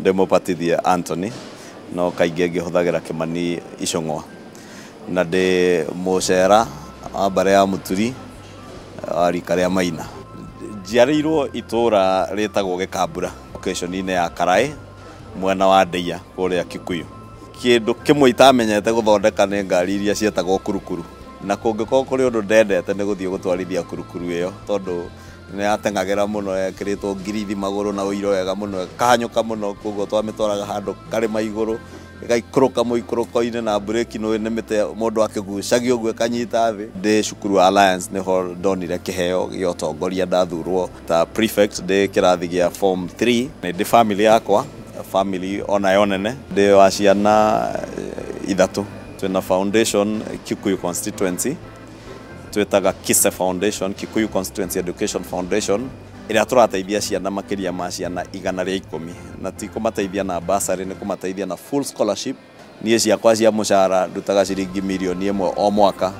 ndimupatithia Anthony no kaingĩ ngĩhũthagĩra Kĩmani Icũng'wa na ndĩ mũcera mbere ya Mũturi rika rĩa Maina. Njiarĩirwo itũra rĩtagwo Gĩkambura location-inĩ ya Karaĩ mwena wa Ndeia kũrĩa Kikuyu. Kĩndũ kĩmwe itamenyete gũthondeka nĩ ngari iria cietagwo kurukuru, na kũngĩkorwo kũrĩ ũndũ ndendete nĩ gũthiĩ gũtwarithia kurukuru ĩyo tondũ nĩ yateng'agĩra mũno, yekĩrĩtwo ngirithi magũrũ na ũiro wega mũno, kahanyũka mũno, koguo twamĩtwaraga handũ karĩma igũrũ ĩgaikũrũka mũikũrũko-inĩ na breki nĩ nĩmĩte mũndũ akĩgucagia ũguo ĩkanyita thĩ. Ndĩ cukuru wa Alliance nĩho ndonire kĩheo gĩa ũtongoria, ndathurwo ta prefect ndĩ kĩrathi gĩa form 3. Ndĩ family yakwa, family onayo nene, ndĩ wa ciana ithatũ. Twĩna foundation Kikuyu constituency twĩtaga KISE Foundation, Kikuyu Constituency Education Foundation, ĩrĩa tũrateithia ciana makĩria ma ciana 110 na ti kũmateithia na bursary, nĩ kũmateithia na full scholarship. Niĩ ciakwa cia mũcara ndutaga ciringi mirioni 1 o mwaka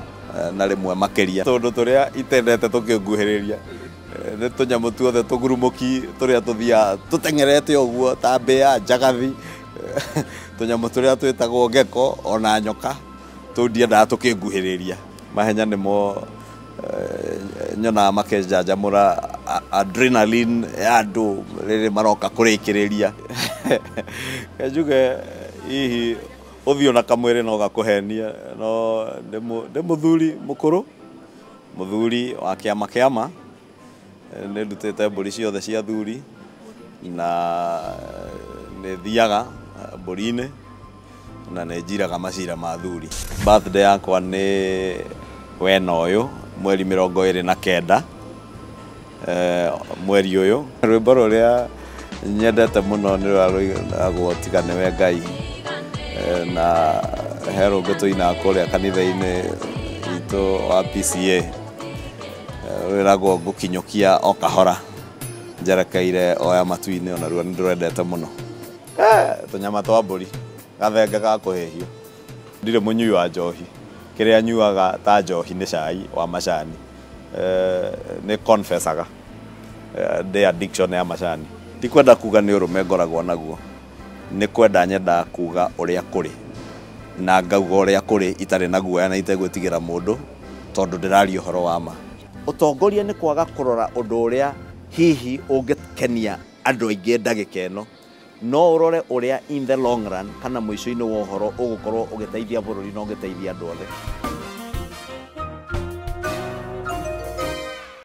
na rĩmwe makĩria. Tondũ tũrĩa itendete tũkĩnguhĩrĩria nĩ tũnyamũ tuothe tũgurumũki tũrĩa tũthiaga tũteng'erete ũguo ta mbĩa, njagathi, tũnyamũ tũrĩa twĩtagwo gecko ona nyoka, tũu ndiendaga tũkĩnguhĩrĩria. Mahenya nĩmo nyonaga makĩnjanjamũra adrenaline ya andũ rĩrĩ maroka kũrĩkĩrĩria. Njuge hihi ũthiũ na kamwĩrĩ no gakũhenia, no ndĩ mũthuri mũkũrũ, mũthuri wa kĩama nĩ ndutĩte mbũri ciothe cia thuri na nĩ thiaga mbũri-inĩ na nĩ njiraga macira ma thuri. Birthday yakwa nĩ wena ũyũ mweri 29 mweri ũyũ. Rwĩmbo rũrĩa nyendete mũno nĩ rwagwo tiga nĩwe Ngai, na he rũngĩ tũinaga kũrĩa kanitha-inĩ witũ wa PCA rwĩragwo ngũkinyũkia o kahora njerekeire oya matu-inĩ, ona ruo nĩ ndũrendete mũno. Tũnyama twa mbũri gathenge ga kũhĩhio. Ndirĩ mũnyui wa njohi, kĩrĩa nyuaga ta njohi nĩ cai wa macani, nĩ confessaga ndĩ addiction ya macani. Ti kwenda kuga nĩ ũrũme ngoragwo naguo, nĩ kwenda nyenda kuga ũrĩa kũrĩ na ngauga ũrĩa kũrĩ itarĩ na guoya na itegwĩtigĩra mũndũ tondũ ndĩraria ũhoro wa ma. Ũtongoria nĩ kwaga kũrora ũndũ ũrĩa hihi ũngĩkenia andũ aingĩ ndagĩka ĩno, no ũrore ũrĩa in the long run kana mũico-inĩ wa ũhoro ũgũkorwo ũgĩteithia bũrũri na ũgĩteithia andũ othe.